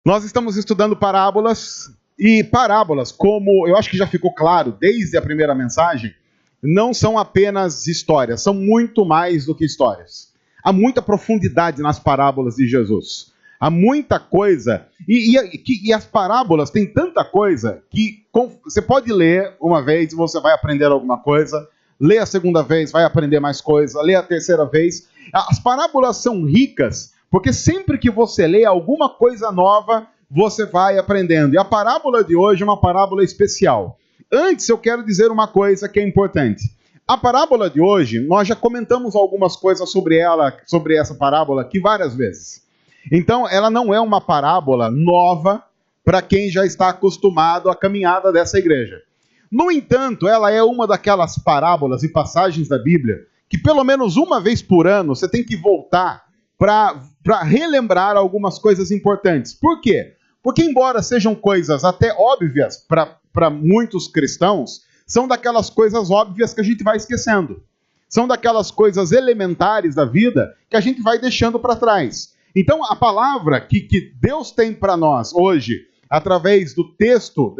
Nós estamos estudando parábolas, e parábolas, como eu acho que já ficou claro desde a primeira mensagem, não são apenas histórias, são muito mais do que histórias. Há muita profundidade nas parábolas de Jesus. Há muita coisa, e as parábolas têm tanta coisa que você pode ler uma vez e você vai aprender alguma coisa, ler a segunda vez, vai aprender mais coisa, ler a terceira vez. As parábolas são ricas, porque sempre que você lê alguma coisa nova, você vai aprendendo. E a parábola de hoje é uma parábola especial. Antes, eu quero dizer uma coisa que é importante. A parábola de hoje, nós já comentamos algumas coisas sobre ela, sobre essa parábola aqui várias vezes. Então, ela não é uma parábola nova para quem já está acostumado à caminhada dessa igreja. No entanto, ela é uma daquelas parábolas e passagens da Bíblia que pelo menos uma vez por ano você tem que voltar para relembrar algumas coisas importantes. Por quê? Porque embora sejam coisas até óbvias para muitos cristãos, são daquelas coisas óbvias que a gente vai esquecendo. São daquelas coisas elementares da vida que a gente vai deixando para trás. Então, a palavra que Deus tem para nós hoje, através do texto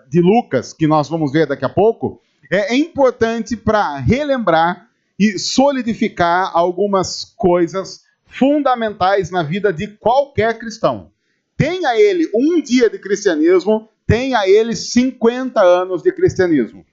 de Lucas, que nós vamos ver daqui a pouco, é importante para relembrar e solidificar algumas coisas fundamentais na vida de qualquer cristão. Tenha ele um dia de cristianismo, tenha ele 50 anos de cristianismo.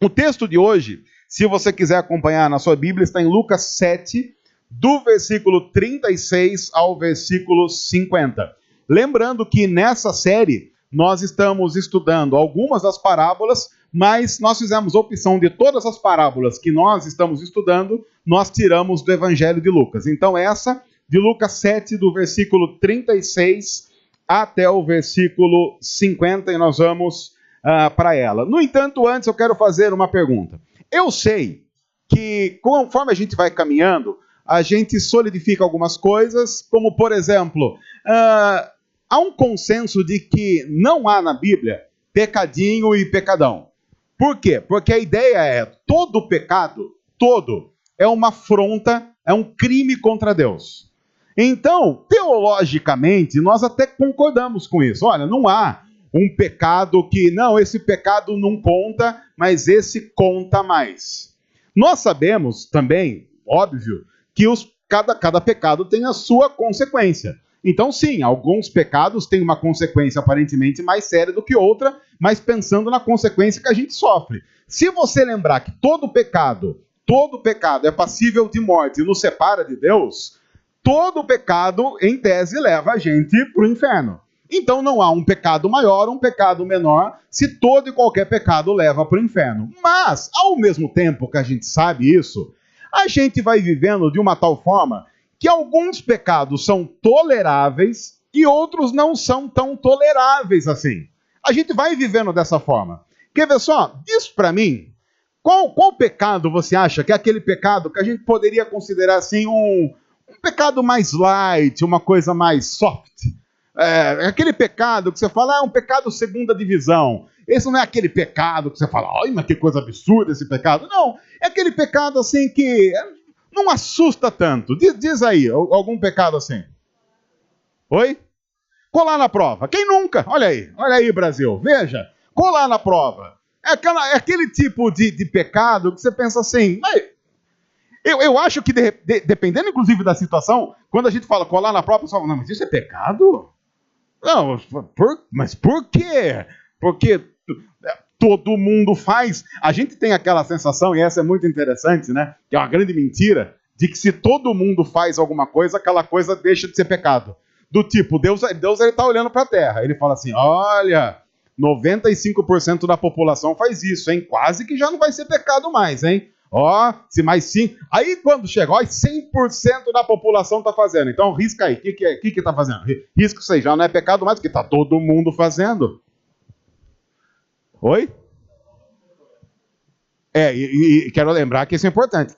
O texto de hoje, se você quiser acompanhar na sua Bíblia, está em Lucas 7, do versículo 36 ao versículo 50. Lembrando que nessa série nós estamos estudando algumas das parábolas, mas nós fizemos a opção de todas as parábolas que nós estamos estudando, nós tiramos do Evangelho de Lucas. Então essa de Lucas 7, do versículo 36 até o versículo 50, e nós vamos para ela. No entanto, antes eu quero fazer uma pergunta. Eu sei que conforme a gente vai caminhando, a gente solidifica algumas coisas, como por exemplo, há um consenso de que não há na Bíblia pecadinho e pecadão. Por quê? Porque a ideia é, todo pecado, todo, é uma afronta, é um crime contra Deus. Então, teologicamente, nós até concordamos com isso. Olha, não há um pecado que, não, esse pecado não conta, mas esse conta mais. Nós sabemos também, óbvio, que cada pecado tem a sua consequência. Então, sim, alguns pecados têm uma consequência aparentemente mais séria do que outra, mas pensando na consequência que a gente sofre. Se você lembrar que todo pecado é passível de morte e nos separa de Deus, todo pecado, em tese, leva a gente para o inferno. Então não há um pecado maior, um pecado menor, se todo e qualquer pecado leva para o inferno. Mas, ao mesmo tempo que a gente sabe isso, a gente vai vivendo de uma tal forma que alguns pecados são toleráveis e outros não são tão toleráveis assim. A gente vai vivendo dessa forma. Quer ver só? Diz para mim, qual pecado você acha que é aquele pecado que a gente poderia considerar assim um pecado mais light, uma coisa mais soft? Aquele pecado que você fala, é um pecado segunda divisão. Esse não é aquele pecado que você fala, ai, mas que coisa absurda esse pecado. Não, é aquele pecado assim que não assusta tanto. Diz aí, algum pecado assim. Oi? Colar na prova. Quem nunca? Olha aí, Brasil, veja. Colar na prova. É aquele tipo de pecado que você pensa assim, mas eu acho que dependendo inclusive da situação, quando a gente fala colar na prova, você fala, não, mas isso é pecado? Não, mas por quê? Porque todo mundo faz. A gente tem aquela sensação, e essa é muito interessante, né? Que é uma grande mentira, de que se todo mundo faz alguma coisa, aquela coisa deixa de ser pecado. Do tipo, Deus ele está olhando para a Terra. Ele fala assim, olha, 95% da população faz isso, hein? Quase que já não vai ser pecado mais, hein? Ó, se mais 5... Aí quando chega, ó, 100% da população está fazendo. Então risca aí, o que está fazendo? Risca isso aí, já não é pecado mais, porque está todo mundo fazendo. Oi? E quero lembrar que isso é importante.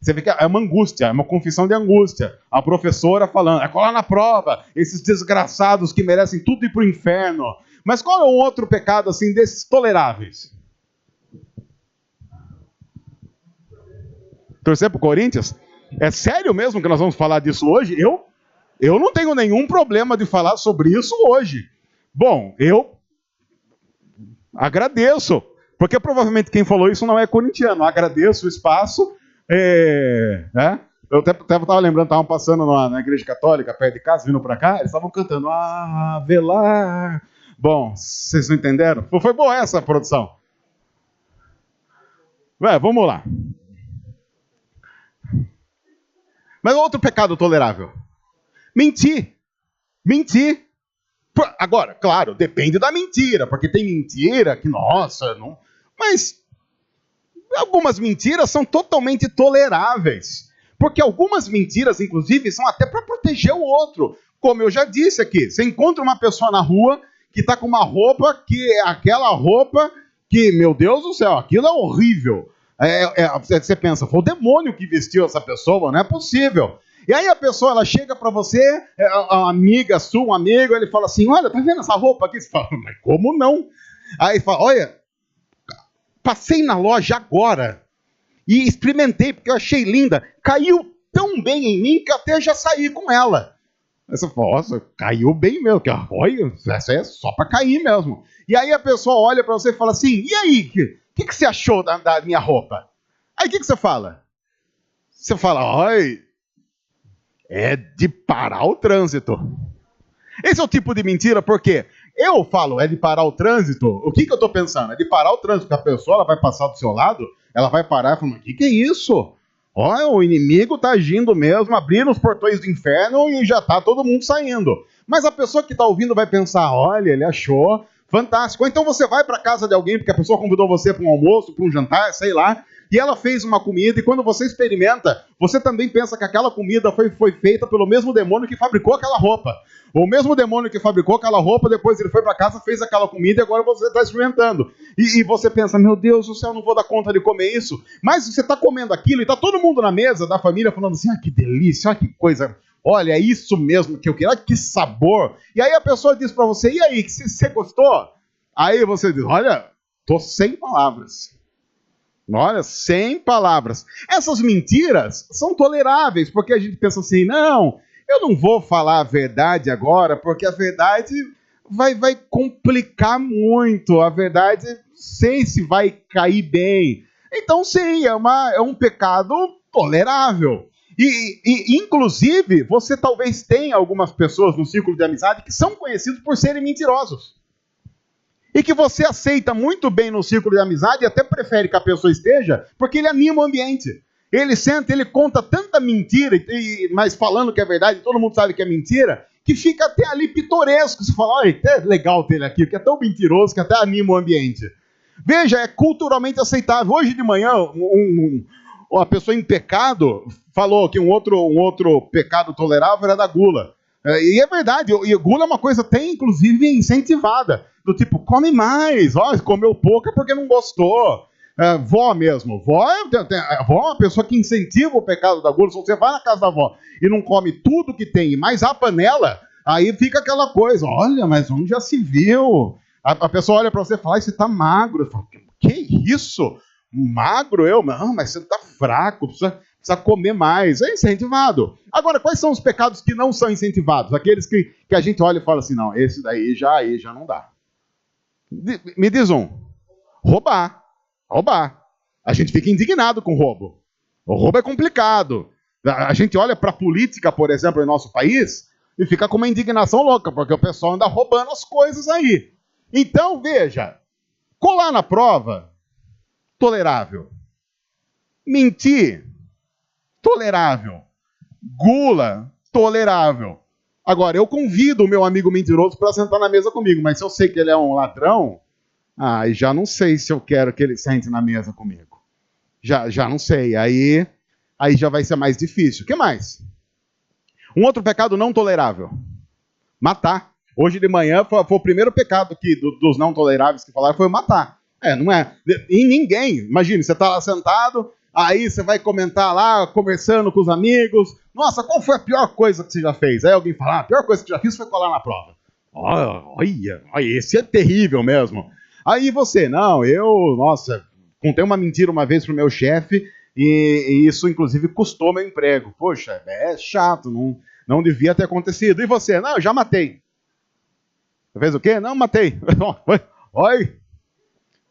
Você vê que é uma angústia, é uma confissão de angústia. A professora falando, é colar na prova, esses desgraçados que merecem tudo ir para o inferno. Mas qual é um outro pecado assim desses toleráveis? Torcer pro Corinthians? É sério mesmo que nós vamos falar disso hoje? Eu não tenho nenhum problema de falar sobre isso hoje. Bom, eu agradeço, porque provavelmente quem falou isso não é corintiano. Agradeço o espaço. Eu até estava lembrando, estavam passando na igreja católica, perto de casa, vindo para cá, eles estavam cantando Avelar. Bom, vocês não entenderam? Foi boa essa produção. Vamos lá. Mas outro pecado tolerável. Mentir. Agora, claro, depende da mentira, porque tem mentira que, nossa, não... Mas algumas mentiras são totalmente toleráveis. Porque algumas mentiras, inclusive, são até para proteger o outro. Como eu já disse aqui, você encontra uma pessoa na rua que está com uma roupa que é aquela roupa que, meu Deus do céu, aquilo é horrível. Você pensa, foi o demônio que vestiu essa pessoa, não é possível. E aí a pessoa, ela chega para você, uma amiga sua, um amigo, ele fala assim, olha, tá vendo essa roupa aqui? Você fala, mas como não? Aí fala, olha, passei na loja agora e experimentei porque eu achei linda. Caiu tão bem em mim que até já saí com ela. Aí você fala, nossa, caiu bem mesmo. Olha, essa é só para cair mesmo. E aí a pessoa olha para você e fala assim, e aí, o que você achou da minha roupa? Aí o que você fala? Você fala, olha, é de parar o trânsito. Esse é o tipo de mentira, porque eu falo, é de parar o trânsito. O que eu estou pensando? É de parar o trânsito, porque a pessoa ela vai passar do seu lado, ela vai parar e falar, o que é isso? Olha, o inimigo está agindo mesmo, abrindo os portões do inferno e já está todo mundo saindo. Mas a pessoa que está ouvindo vai pensar, olha, ele achou fantástico. Ou então você vai para casa de alguém, porque a pessoa convidou você para um almoço, para um jantar, sei lá, e ela fez uma comida, e quando você experimenta, você também pensa que aquela comida foi feita pelo mesmo demônio que fabricou aquela roupa. O mesmo demônio que fabricou aquela roupa, depois ele foi para casa, fez aquela comida, e agora você está experimentando. E você pensa, meu Deus do céu, não vou dar conta de comer isso. Mas você está comendo aquilo, e está todo mundo na mesa da família falando assim, que delícia, olha que coisa, olha, é isso mesmo que eu quero, olha que sabor. E aí a pessoa diz para você, e aí, você gostou? Aí você diz, olha, tô sem palavras. Olha, sem palavras. Essas mentiras são toleráveis, porque a gente pensa assim, não, eu não vou falar a verdade agora, porque a verdade vai complicar muito. A verdade, sei se vai cair bem. Então, sim, é um pecado tolerável. E, inclusive, você talvez tenha algumas pessoas no círculo de amizade que são conhecidos por serem mentirosos. E que você aceita muito bem no círculo de amizade e até prefere que a pessoa esteja, porque ele anima o ambiente. Ele senta, ele conta tanta mentira, mas falando que é verdade, todo mundo sabe que é mentira, que fica até ali pitoresco. Você fala, olha, é legal ter ele aqui, porque é tão mentiroso que até anima o ambiente. Veja, é culturalmente aceitável. Hoje de manhã, uma pessoa em pecado falou que um outro pecado tolerável era da gula. E é verdade, e gula é uma coisa até inclusive incentivada. Do tipo, come mais, comeu pouco é porque não gostou. Vó mesmo, vó é uma pessoa que incentiva o pecado da gula. Se você vai na casa da avó e não come tudo que tem, mais a panela, aí fica aquela coisa, olha, mas onde já se viu? A pessoa olha para você e fala, você tá magro. Falo, que isso? Magro eu? Não, mas você tá fraco, precisa comer mais. É incentivado. Agora, quais são os pecados que não são incentivados? Aqueles que a gente olha e fala assim, não, esse daí já não dá. Me diz um. Roubar. A gente fica indignado com roubo. O roubo é complicado. A gente olha para a política, por exemplo, em nosso país, e fica com uma indignação louca, porque o pessoal anda roubando as coisas aí. Então, veja, colar na prova, tolerável. Mentir, tolerável. Gula, tolerável. Agora, eu convido o meu amigo mentiroso para sentar na mesa comigo, mas se eu sei que ele é um ladrão, já não sei se eu quero que ele sente na mesa comigo. Já não sei. Aí já vai ser mais difícil. O que mais? Um outro pecado não tolerável. Matar. Hoje de manhã foi o primeiro pecado aqui dos não toleráveis que falaram, foi matar. Não é? E ninguém, imagine, você está lá sentado, aí você vai comentar lá, conversando com os amigos. Nossa, qual foi a pior coisa que você já fez? Aí alguém fala, a pior coisa que já fiz foi colar na prova. Olha, esse é terrível mesmo. Aí você, contei uma mentira uma vez pro meu chefe e isso inclusive custou meu emprego. Poxa, é chato, Não devia ter acontecido. E você? Não, eu já matei. Você fez o quê? Não, matei. Oi,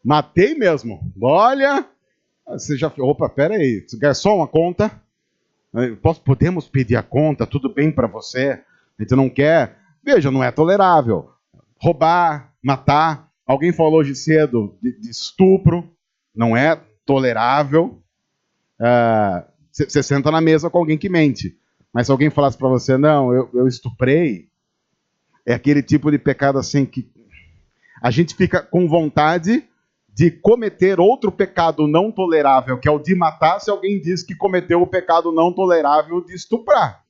matei mesmo. Olha, você já... Opa, peraí. Garçom, uma conta. Podemos pedir a conta? Tudo bem para você? A gente não quer... Veja, não é tolerável. Roubar, matar. Alguém falou hoje cedo de estupro. Não é tolerável. Você senta na mesa com alguém que mente. Mas se alguém falasse para você, não, eu estuprei, é aquele tipo de pecado assim que a gente fica com vontade de cometer outro pecado não tolerável, que é o de matar, se alguém diz que cometeu o pecado não tolerável de estuprar.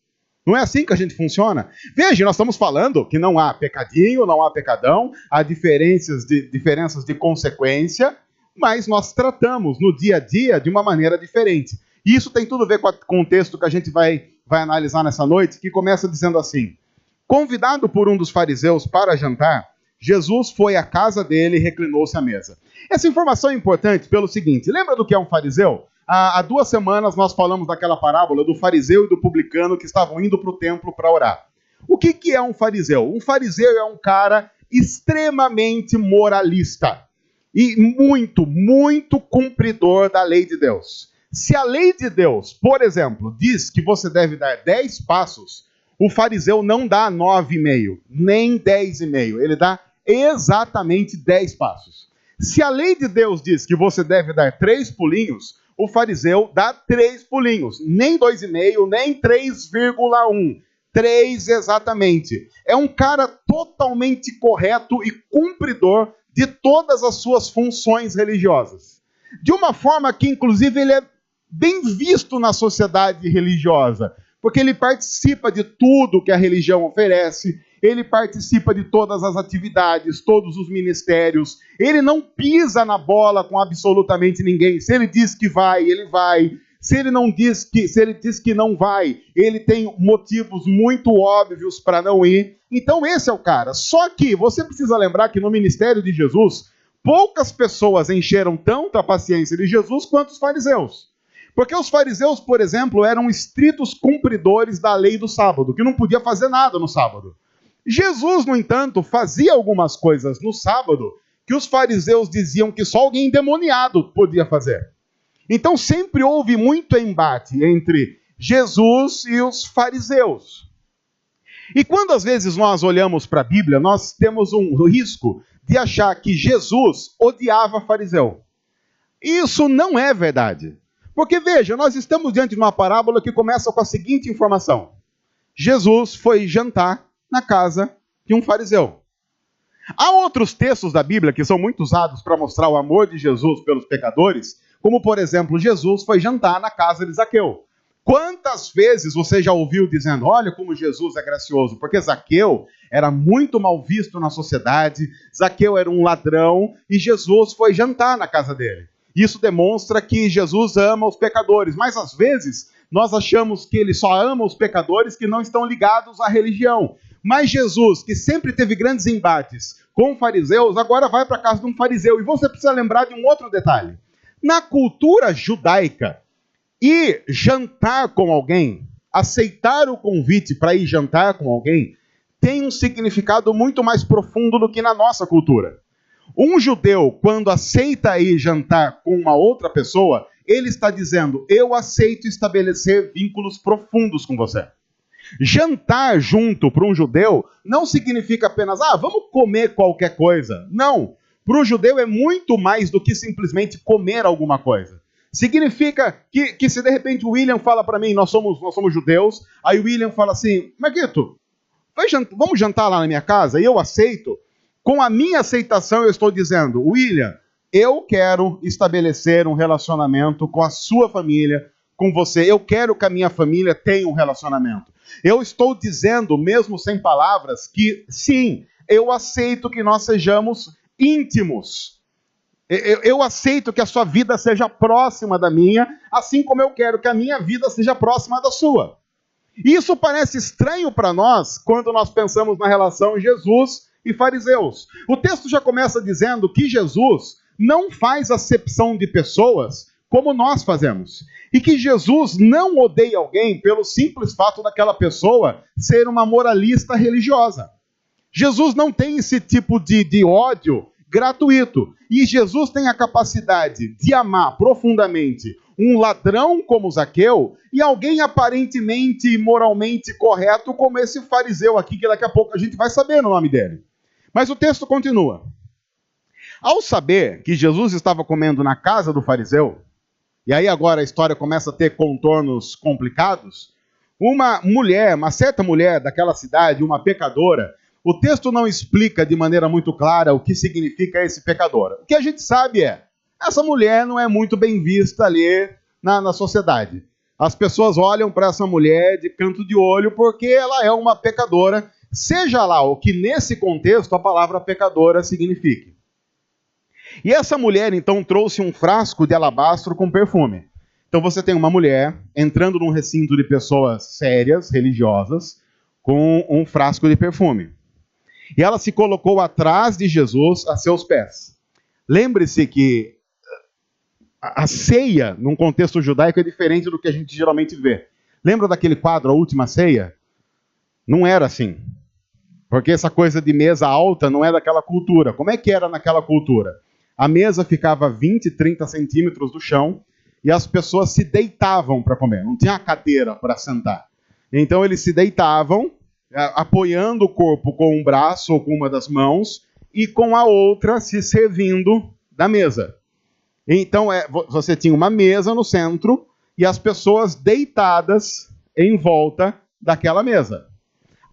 Não é assim que a gente funciona? Veja, nós estamos falando que não há pecadinho, não há pecadão, há diferenças de consequência, mas nós tratamos no dia a dia de uma maneira diferente. E isso tem tudo a ver com o texto que a gente vai analisar nessa noite, que começa dizendo assim: convidado por um dos fariseus para jantar, Jesus foi à casa dele e reclinou-se à mesa. Essa informação é importante pelo seguinte: lembra do que é um fariseu? Há 2 semanas nós falamos daquela parábola do fariseu e do publicano que estavam indo para o templo para orar. O que é um fariseu? Um fariseu é um cara extremamente moralista e muito, muito cumpridor da lei de Deus. Se a lei de Deus, por exemplo, diz que você deve dar 10 passos, o fariseu não dá 9,5, nem 10,5. Ele dá exatamente 10 passos. Se a lei de Deus diz que você deve dar 3 pulinhos, o fariseu dá 3 pulinhos. Nem 2,5, nem 3,1. 3 exatamente. É um cara totalmente correto e cumpridor de todas as suas funções religiosas. De uma forma que, inclusive, ele é bem visto na sociedade religiosa, porque ele participa de tudo que a religião oferece, ele participa de todas as atividades, todos os ministérios, ele não pisa na bola com absolutamente ninguém. Se ele diz que vai, ele vai. Se ele diz que não vai, ele tem motivos muito óbvios para não ir. Então esse é o cara. Só que você precisa lembrar que no ministério de Jesus, poucas pessoas encheram tanto a paciência de Jesus quanto os fariseus. Porque os fariseus, por exemplo, eram estritos cumpridores da lei do sábado, que não podia fazer nada no sábado. Jesus, no entanto, fazia algumas coisas no sábado que os fariseus diziam que só alguém endemoniado podia fazer. Então sempre houve muito embate entre Jesus e os fariseus. E quando às vezes nós olhamos para a Bíblia, nós temos um risco de achar que Jesus odiava fariseu. Isso não é verdade. Porque veja, nós estamos diante de uma parábola que começa com a seguinte informação: Jesus foi jantar na casa de um fariseu. Há outros textos da Bíblia que são muito usados para mostrar o amor de Jesus pelos pecadores, como por exemplo, Jesus foi jantar na casa de Zaqueu. Quantas vezes você já ouviu dizendo, olha como Jesus é gracioso, porque Zaqueu era muito mal visto na sociedade, Zaqueu era um ladrão e Jesus foi jantar na casa dele. Isso demonstra que Jesus ama os pecadores, mas às vezes nós achamos que ele só ama os pecadores que não estão ligados à religião. Mas Jesus, que sempre teve grandes embates com fariseus, agora vai para a casa de um fariseu. E você precisa lembrar de um outro detalhe. Na cultura judaica, ir jantar com alguém, aceitar o convite para ir jantar com alguém, tem um significado muito mais profundo do que na nossa cultura. Um judeu, quando aceita ir jantar com uma outra pessoa, ele está dizendo, eu aceito estabelecer vínculos profundos com você. Jantar junto para um judeu não significa apenas, vamos comer qualquer coisa. Não, para o judeu é muito mais do que simplesmente comer alguma coisa. Significa que se de repente o William fala para mim, nós somos judeus, aí o William fala assim, Marquito, vamos jantar lá na minha casa? E eu aceito. Com a minha aceitação eu estou dizendo, William, eu quero estabelecer um relacionamento com a sua família, com você. Eu quero que a minha família tenha um relacionamento. Eu estou dizendo, mesmo sem palavras, que sim, eu aceito que nós sejamos íntimos. Eu aceito que a sua vida seja próxima da minha, assim como eu quero que a minha vida seja próxima da sua. Isso parece estranho para nós quando nós pensamos na relação Jesus e fariseus. O texto já começa dizendo que Jesus não faz acepção de pessoas como nós fazemos. E que Jesus não odeia alguém pelo simples fato daquela pessoa ser uma moralista religiosa. Jesus não tem esse tipo de ódio gratuito. E Jesus tem a capacidade de amar profundamente um ladrão como Zaqueu e alguém aparentemente moralmente correto como esse fariseu aqui, que daqui a pouco a gente vai saber o nome dele. Mas o texto continua. Ao saber que Jesus estava comendo na casa do fariseu, e aí agora a história começa a ter contornos complicados, uma certa mulher daquela cidade, uma pecadora, o texto não explica de maneira muito clara o que significa esse pecador. O que a gente sabe essa mulher não é muito bem vista ali na sociedade. As pessoas olham para essa mulher de canto de olho porque ela é uma pecadora, seja lá o que nesse contexto a palavra pecadora signifique. E essa mulher então trouxe um frasco de alabastro com perfume. Então você tem uma mulher entrando num recinto de pessoas sérias, religiosas, com um frasco de perfume. E ela se colocou atrás de Jesus a seus pés. Lembre-se que a ceia, num contexto judaico, é diferente do que a gente geralmente vê. Lembra daquele quadro, A Última Ceia? Não era assim. Porque essa coisa de mesa alta não é daquela cultura. Como é que era naquela cultura? A mesa ficava 20, 30 centímetros do chão e as pessoas se deitavam para comer. Não tinha cadeira para sentar. Então eles se deitavam, apoiando o corpo com um braço ou com uma das mãos e com a outra se servindo da mesa. Então você tinha uma mesa no centro e as pessoas deitadas em volta daquela mesa.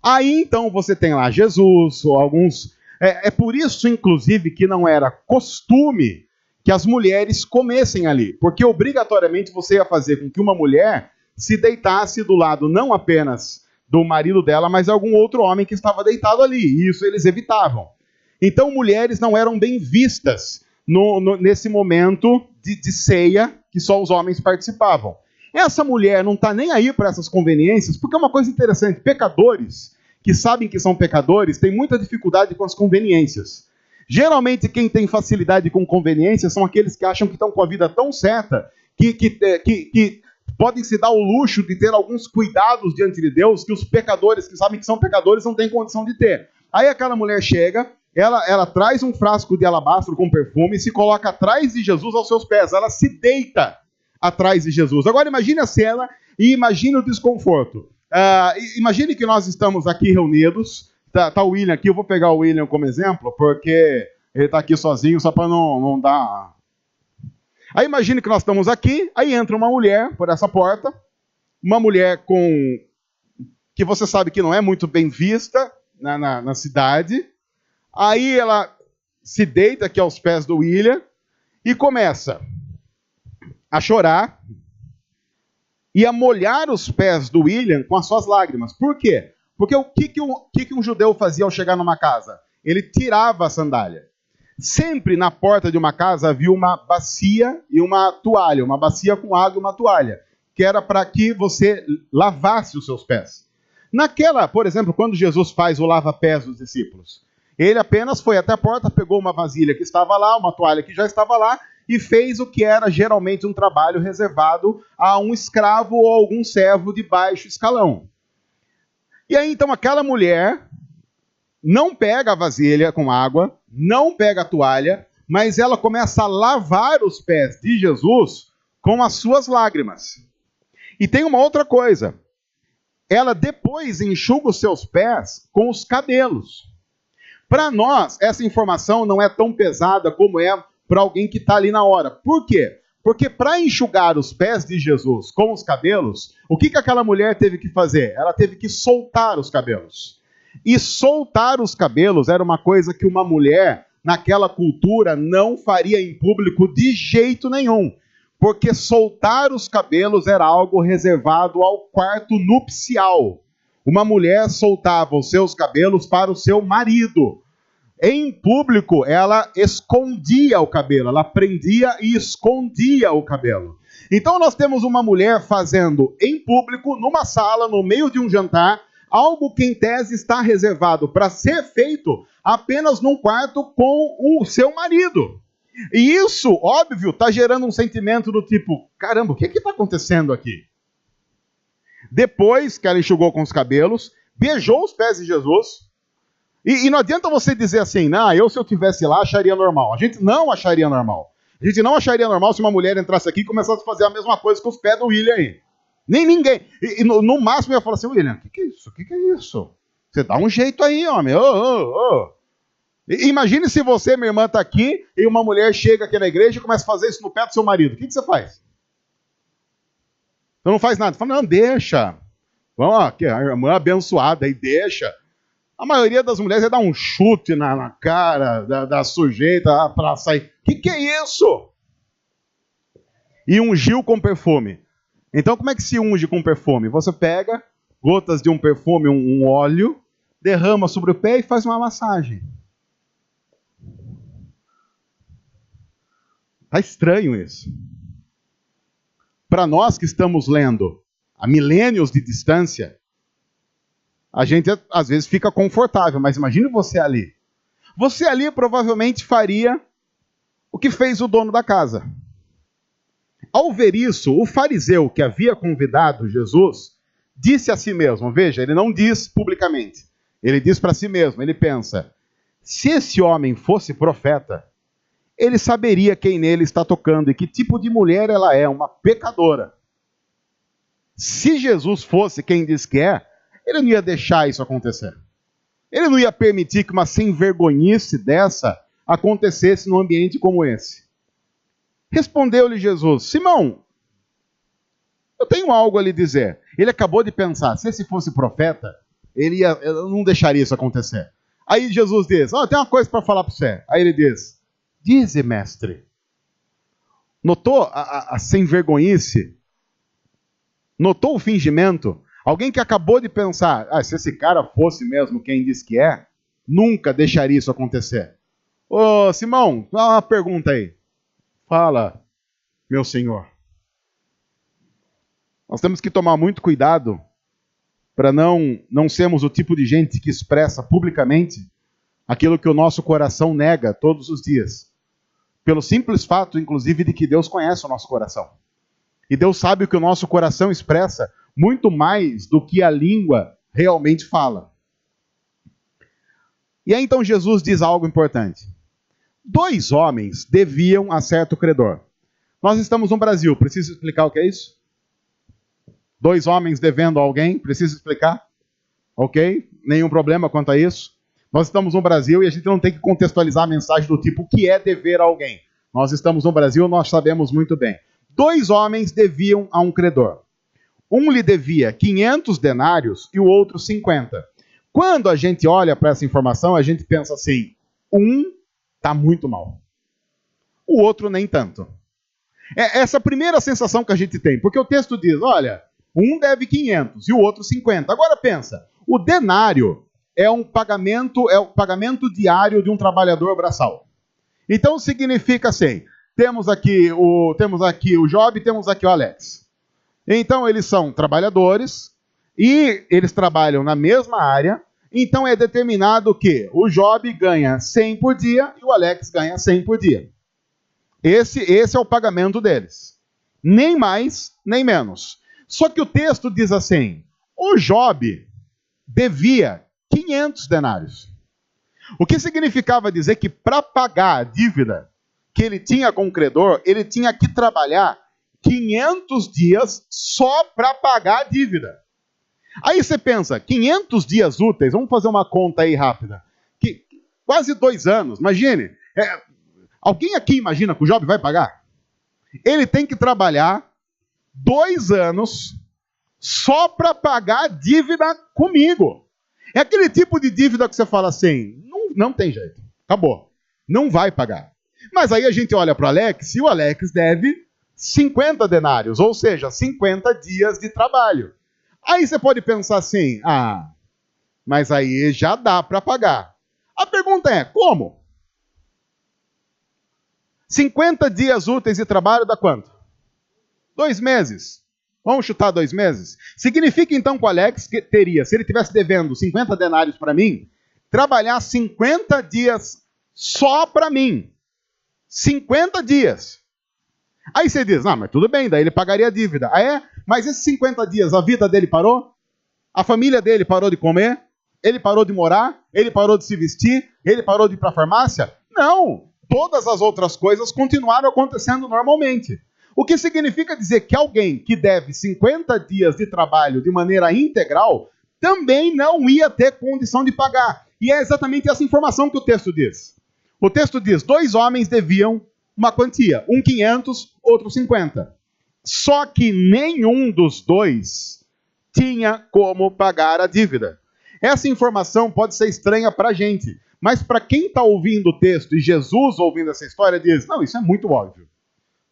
Aí então você tem lá Jesus ou alguns... É por isso, inclusive, que não era costume que as mulheres comessem ali, porque obrigatoriamente você ia fazer com que uma mulher se deitasse do lado não apenas do marido dela, mas algum outro homem que estava deitado ali. E isso eles evitavam. Então, mulheres não eram bem vistas nesse momento de ceia que só os homens participavam. Essa mulher não está nem aí para essas conveniências, porque é uma coisa interessante. Pecadores que sabem que são pecadores têm muita dificuldade com as conveniências. Geralmente, quem tem facilidade com conveniências são aqueles que acham que estão com a vida tão certa que podem se dar o luxo de ter alguns cuidados diante de Deus que os pecadores que sabem que são pecadores não têm condição de ter. Aí aquela mulher chega, ela traz um frasco de alabastro com perfume e se coloca atrás de Jesus aos seus pés. Ela se deita atrás de Jesus. Agora imagine a cena e imagine o desconforto. Imagine que nós estamos aqui reunidos. Tá o William aqui, eu vou pegar o William como exemplo, porque ele está aqui sozinho só para não dar... Aí imagine que nós estamos aqui, aí entra uma mulher por essa porta, uma mulher que você sabe que não é muito bem vista na cidade, aí ela se deita aqui aos pés do William e começa a chorar e a molhar os pés do William com as suas lágrimas. Por quê? Porque o que um judeu fazia ao chegar numa casa? Ele tirava a sandália. Sempre na porta de uma casa havia uma bacia e uma toalha, uma bacia com água e uma toalha, que era para que você lavasse os seus pés. Por exemplo, quando Jesus faz o lava-pés dos discípulos, ele apenas foi até a porta, pegou uma vasilha que estava lá, uma toalha que já estava lá, e fez o que era geralmente um trabalho reservado a um escravo ou algum servo de baixo escalão. E aí, então, aquela mulher não pega a vasilha com água, não pega a toalha, mas ela começa a lavar os pés de Jesus com as suas lágrimas. E tem uma outra coisa. Ela depois enxuga os seus pés com os cabelos. Para nós, essa informação não é tão pesada como é para alguém que está ali na hora. Por quê? Porque para enxugar os pés de Jesus com os cabelos, o que aquela mulher teve que fazer? Ela teve que soltar os cabelos. E soltar os cabelos era uma coisa que uma mulher, naquela cultura, não faria em público de jeito nenhum. Porque soltar os cabelos era algo reservado ao quarto nupcial. Uma mulher soltava os seus cabelos para o seu marido. Em público, ela escondia o cabelo, ela prendia e escondia o cabelo. Então nós temos uma mulher fazendo em público, numa sala, no meio de um jantar, algo que em tese está reservado para ser feito apenas num quarto com o seu marido. E isso, óbvio, está gerando um sentimento do tipo, caramba, o que está acontecendo aqui? Depois que ela enxugou com os cabelos, beijou os pés de Jesus, e não adianta você dizer assim, não, eu se eu tivesse lá acharia normal. A gente não acharia normal. A gente não acharia normal se uma mulher entrasse aqui e começasse a fazer a mesma coisa com os pés do William aí. Nem ninguém. E no máximo ia falar assim, William, o que é isso? O que é isso? Você dá um jeito aí, homem. Imagine se você, minha irmã, está aqui e uma mulher chega aqui na igreja e começa a fazer isso no pé do seu marido. O que você faz? Você não faz nada. Você fala, não, deixa. Vamos lá, que a irmã abençoada aí, deixa. A maioria das mulheres vai dar um chute na cara da sujeita para sair. O que é isso? E ungiu com perfume. Então, como é que se unge com perfume? Você pega gotas de um perfume, um óleo, derrama sobre o pé e faz uma massagem. Está estranho isso. Para nós que estamos lendo a milênios de distância, a gente às vezes fica confortável, mas imagine você ali. Você ali provavelmente faria o que fez o dono da casa. Ao ver isso, o fariseu que havia convidado Jesus disse a si mesmo, veja, ele não diz publicamente, ele diz para si mesmo, ele pensa, se esse homem fosse profeta, ele saberia quem nele está tocando e que tipo de mulher ela é, uma pecadora. Se Jesus fosse quem diz que é, ele não ia deixar isso acontecer. Ele não ia permitir que uma sem-vergonhice dessa acontecesse num ambiente como esse. Respondeu-lhe Jesus, Simão, eu tenho algo a lhe dizer. Ele acabou de pensar, se esse fosse profeta, ele não deixaria isso acontecer. Aí Jesus diz, tem uma coisa para falar para você. Aí ele diz, dize, mestre. Notou a sem-vergonhice? Notou o fingimento? Alguém que acabou de pensar, se esse cara fosse mesmo quem diz que é, nunca deixaria isso acontecer. Ô, Simão, dá uma pergunta aí. Fala, meu senhor. Nós temos que tomar muito cuidado para não sermos o tipo de gente que expressa publicamente aquilo que o nosso coração nega todos os dias. Pelo simples fato, inclusive, de que Deus conhece o nosso coração. E Deus sabe o que o nosso coração expressa muito mais do que a língua realmente fala. E aí então Jesus diz algo importante. 2 homens deviam a certo credor. Nós estamos no Brasil, preciso explicar o que é isso? 2 homens devendo a alguém, preciso explicar? Ok? Nenhum problema quanto a isso. Nós estamos no Brasil e a gente não tem que contextualizar a mensagem do tipo, o que é dever a alguém? Nós estamos no Brasil, nós sabemos muito bem. 2 homens deviam a um credor. Um lhe devia 500 denários e o outro 50. Quando a gente olha para essa informação, a gente pensa assim, um está muito mal. O outro nem tanto. É essa a primeira sensação que a gente tem, porque o texto diz, olha, um deve 500 e o outro 50. Agora pensa, o denário é o pagamento diário de um trabalhador braçal. Então significa assim, temos aqui o Job e temos aqui o Alex. Então eles são trabalhadores e eles trabalham na mesma área, então é determinado que o Job ganha 100 por dia e o Alex ganha 100 por dia. Esse é o pagamento deles. Nem mais, nem menos. Só que o texto diz assim, o Job devia 500 denários. O que significava dizer que para pagar a dívida que ele tinha com o credor, ele tinha que trabalhar 500 dias só para pagar a dívida. Aí você pensa, 500 dias úteis, vamos fazer uma conta aí rápida. Quase 2 anos, imagine. Alguém aqui imagina que o Job vai pagar? Ele tem que trabalhar 2 anos só para pagar a dívida comigo. É aquele tipo de dívida que você fala assim, não tem jeito, acabou, não vai pagar. Mas aí a gente olha para o Alex e o Alex deve 50 denários, ou seja, 50 dias de trabalho. Aí você pode pensar assim, mas aí já dá para pagar. A pergunta é, como? 50 dias úteis de trabalho dá quanto? 2 meses. Vamos chutar 2 meses? Significa então que o Alex teria, se ele estivesse devendo 50 denários para mim, trabalhar 50 dias só para mim. 50 dias. Aí você diz, não, mas tudo bem, daí ele pagaria a dívida. Ah, é? Mas esses 50 dias, a vida dele parou? A família dele parou de comer? Ele parou de morar? Ele parou de se vestir? Ele parou de ir para a farmácia? Não! Todas as outras coisas continuaram acontecendo normalmente. O que significa dizer que alguém que deve 50 dias de trabalho de maneira integral também não ia ter condição de pagar. E é exatamente essa informação que o texto diz. O texto diz, 2 homens deviam uma quantia, um 500, outro 50. Só que nenhum dos 2 tinha como pagar a dívida. Essa informação pode ser estranha para a gente, mas para quem está ouvindo o texto e Jesus ouvindo essa história diz, não, isso é muito óbvio.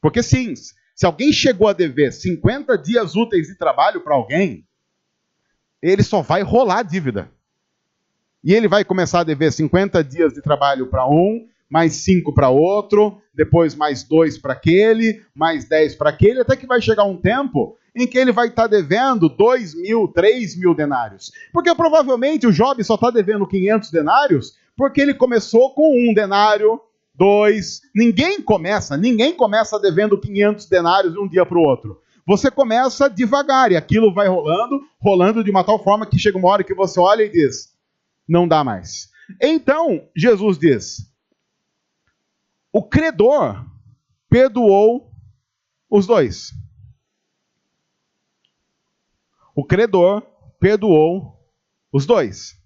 Porque sim, se alguém chegou a dever 50 dias úteis de trabalho para alguém, ele só vai rolar a dívida. E ele vai começar a dever 50 dias de trabalho para um, mais 5 para outro, depois mais 2 para aquele, mais 10 para aquele, até que vai chegar um tempo em que ele vai estar devendo 2.000, 3.000 denários. Porque provavelmente o Job só está devendo 500 denários porque ele começou com 1 denário, 2. Ninguém começa devendo 500 denários de um dia para o outro. Você começa devagar e aquilo vai rolando de uma tal forma que chega uma hora que você olha e diz, não dá mais. Então, Jesus diz, o credor perdoou os 2. O credor perdoou os 2.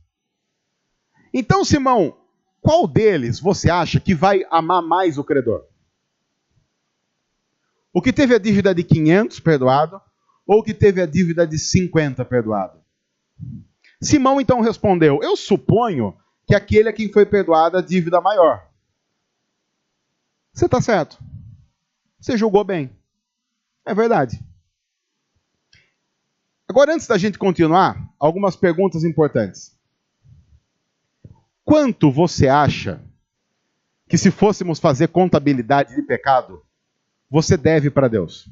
Então, Simão, qual deles você acha que vai amar mais o credor? O que teve a dívida de 500 perdoado ou o que teve a dívida de 50 perdoado? Simão então respondeu, eu suponho que aquele a quem foi perdoada a dívida maior. Você está certo. Você julgou bem. É verdade. Agora, antes da gente continuar, algumas perguntas importantes. Quanto você acha que se fôssemos fazer contabilidade de pecado, você deve para Deus?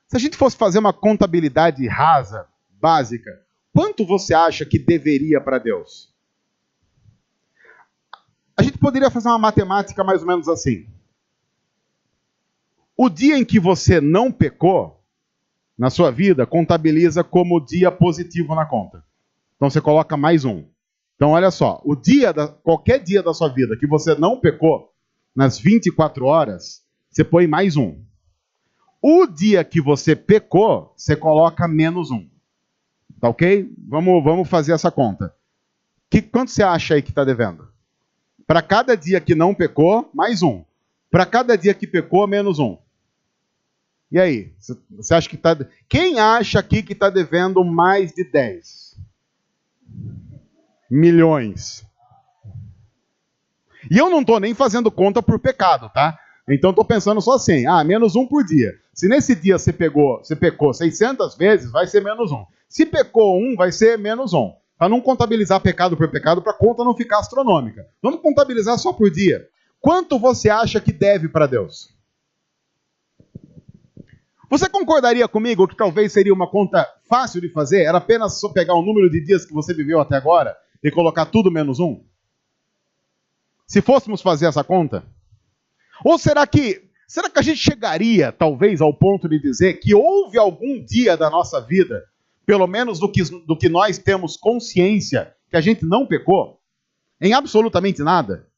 Se a gente fosse fazer uma contabilidade rasa, básica, quanto você acha que deveria para Deus? A gente poderia fazer uma matemática mais ou menos assim. O dia em que você não pecou na sua vida, contabiliza como dia positivo na conta. Então você coloca mais 1. Então olha só, qualquer dia da sua vida que você não pecou, nas 24 horas, você põe mais 1. O dia que você pecou, você coloca menos 1. Tá ok? Vamos fazer essa conta. Quanto você acha aí que está devendo? Para cada dia que não pecou, mais 1. Para cada dia que pecou, menos 1. E aí? Você acha que está... Quem acha aqui que está devendo mais de 10 milhões? E eu não estou nem fazendo conta por pecado, tá? Então estou pensando só assim, menos 1 por dia. Se nesse dia você pecou 600 vezes, vai ser menos 1. Se pecou 1, vai ser menos 1. Para não contabilizar pecado por pecado, para a conta não ficar astronômica. Vamos contabilizar só por dia. Quanto você acha que deve para Deus? Você concordaria comigo que talvez seria uma conta fácil de fazer? Era apenas só pegar o número de dias que você viveu até agora e colocar tudo menos 1? Se fôssemos fazer essa conta? Ou será que a gente chegaria, talvez, ao ponto de dizer que houve algum dia da nossa vida, pelo menos do que nós temos consciência, que a gente não pecou? Em absolutamente nada?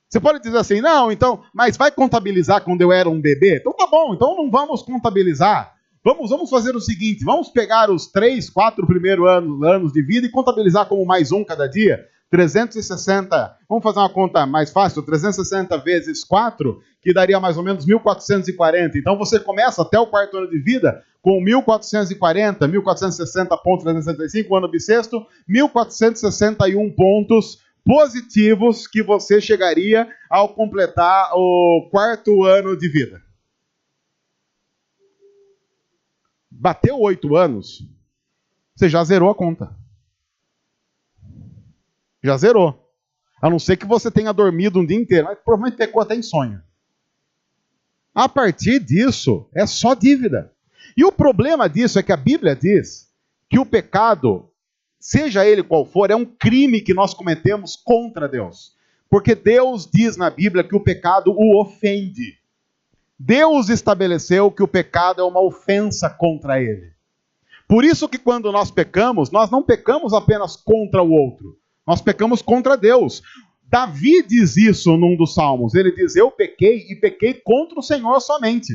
Você pode dizer assim, não, então, mas vai contabilizar quando eu era um bebê? Então tá bom, então não vamos contabilizar. Vamos fazer o seguinte, vamos pegar os 3, 4 primeiros anos de vida e contabilizar como mais 1 cada dia. 360, vamos fazer uma conta mais fácil, 360 vezes 4, que daria mais ou menos 1.440. Então você começa até o 4º ano de vida com 1.440, 1.460,365, ano bissexto, 1.461 pontos positivos que você chegaria ao completar o 4º ano de vida. Bateu 8 anos, você já zerou a conta. Já zerou. A não ser que você tenha dormido um dia inteiro, mas provavelmente pecou até em sonho. A partir disso, é só dívida. E o problema disso é que a Bíblia diz que o pecado, seja ele qual for, é um crime que nós cometemos contra Deus. Porque Deus diz na Bíblia que o pecado o ofende. Deus estabeleceu que o pecado é uma ofensa contra ele. Por isso que quando nós pecamos, nós não pecamos apenas contra o outro. Nós pecamos contra Deus. Davi diz isso num dos salmos. Ele diz, eu pequei e pequei contra o Senhor somente.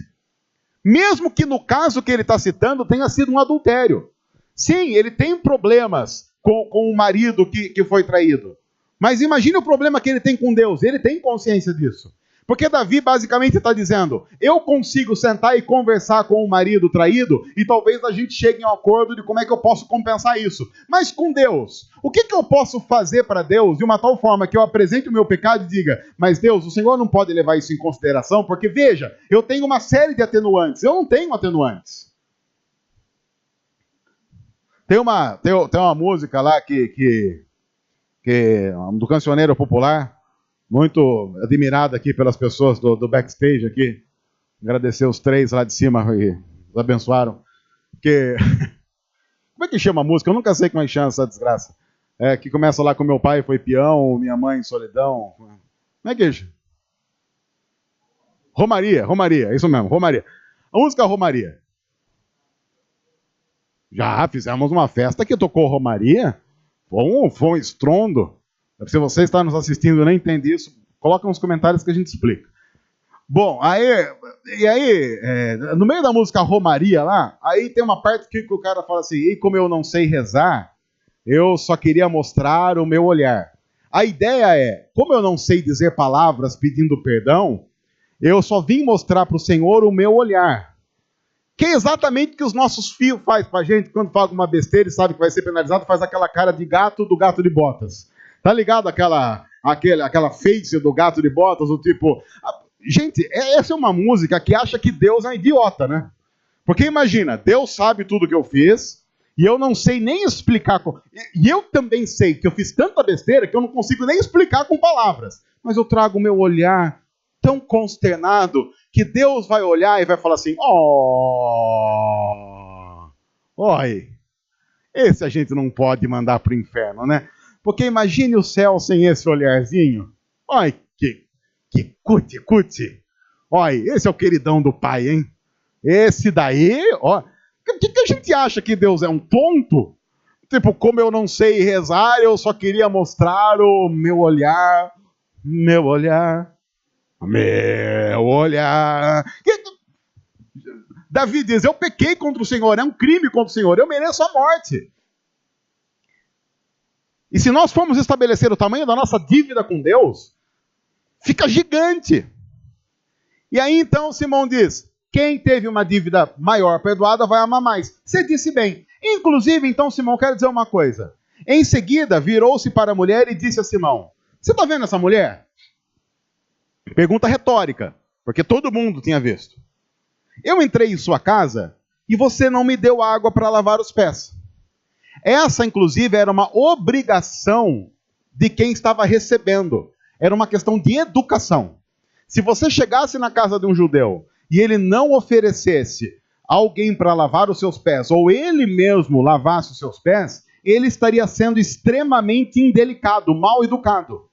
Mesmo que no caso que ele está citando tenha sido um adultério. Sim, ele tem problemas com o marido que foi traído. Mas imagine o problema que ele tem com Deus. Ele tem consciência disso. Porque Davi basicamente está dizendo, eu consigo sentar e conversar com o marido traído e talvez a gente chegue em um acordo de como é que eu posso compensar isso. Mas com Deus, o que eu posso fazer para Deus de uma tal forma que eu apresente o meu pecado e diga, mas Deus, o Senhor não pode levar isso em consideração, porque veja, eu tenho uma série de atenuantes, eu não tenho atenuantes. Tem uma música lá do cancioneiro popular, muito admirado aqui pelas pessoas do backstage aqui. Agradecer os 3 lá de cima que os abençoaram. Como é que chama a música? Eu nunca sei como é que chama essa desgraça. Que começa lá com meu pai foi peão, minha mãe solidão. Como é que chama? Romaria, isso mesmo, Romaria. A música Romaria. Já fizemos uma festa que tocou Romaria. Foi um estrondo. Se você está nos assistindo e não entende isso, coloca nos comentários que a gente explica. Bom, no meio da música Romaria lá, aí tem uma parte que o cara fala assim, e como eu não sei rezar, eu só queria mostrar o meu olhar. A ideia é, como eu não sei dizer palavras pedindo perdão, eu só vim mostrar para o Senhor o meu olhar. Que é exatamente o que os nossos filhos fazem para a gente, quando fala uma besteira e sabe que vai ser penalizado, faz aquela cara de gato do gato de botas. Tá ligado aquela face do gato de botas, o tipo... Gente, essa é uma música que acha que Deus é idiota, né? Porque imagina, Deus sabe tudo que eu fiz, e eu não sei nem explicar... E eu também sei que eu fiz tanta besteira que eu não consigo nem explicar com palavras. Mas eu trago o meu olhar tão consternado que Deus vai olhar e vai falar assim, oi, esse a gente não pode mandar pro inferno, né? Porque imagine o céu sem esse olharzinho. Olha que cuti. Olha, esse é o queridão do pai, hein? Esse daí, ó. O que a gente acha que Deus é um tonto? Tipo, como eu não sei rezar, eu só queria mostrar o meu olhar. Meu olhar. Davi diz, eu pequei contra o Senhor, é um crime contra o Senhor, eu mereço a morte. E se nós formos estabelecer o tamanho da nossa dívida com Deus, fica gigante. E aí então Simão diz, quem teve uma dívida maior perdoada vai amar mais. Você disse bem. Inclusive, então, Simão, quero dizer uma coisa. Em seguida, virou-se para a mulher e disse a Simão, você está vendo essa mulher? Pergunta retórica, porque todo mundo tinha visto. Eu entrei em sua casa e você não me deu água para lavar os pés. Essa, inclusive, era uma obrigação de quem estava recebendo. Era uma questão de educação. Se você chegasse na casa de um judeu e ele não oferecesse alguém para lavar os seus pés, ou ele mesmo lavasse os seus pés, ele estaria sendo extremamente indelicado, mal educado.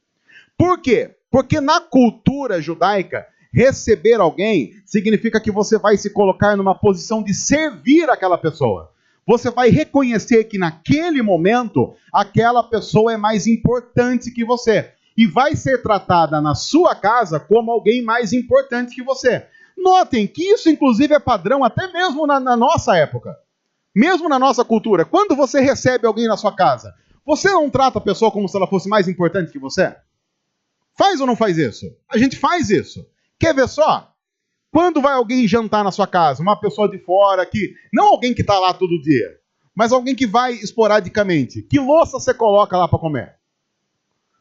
Por quê? Porque na cultura judaica, receber alguém significa que você vai se colocar numa posição de servir aquela pessoa. Você vai reconhecer que naquele momento, aquela pessoa é mais importante que você. E vai ser tratada na sua casa como alguém mais importante que você. Notem que isso, inclusive, é padrão até mesmo na nossa época. Mesmo na nossa cultura. Quando você recebe alguém na sua casa, você não trata a pessoa como se ela fosse mais importante que você? Faz ou não faz isso? A gente faz isso. Quer ver só? Quando vai alguém jantar na sua casa, uma pessoa de fora, não alguém que está lá todo dia, mas alguém que vai esporadicamente, que louça você coloca lá para comer?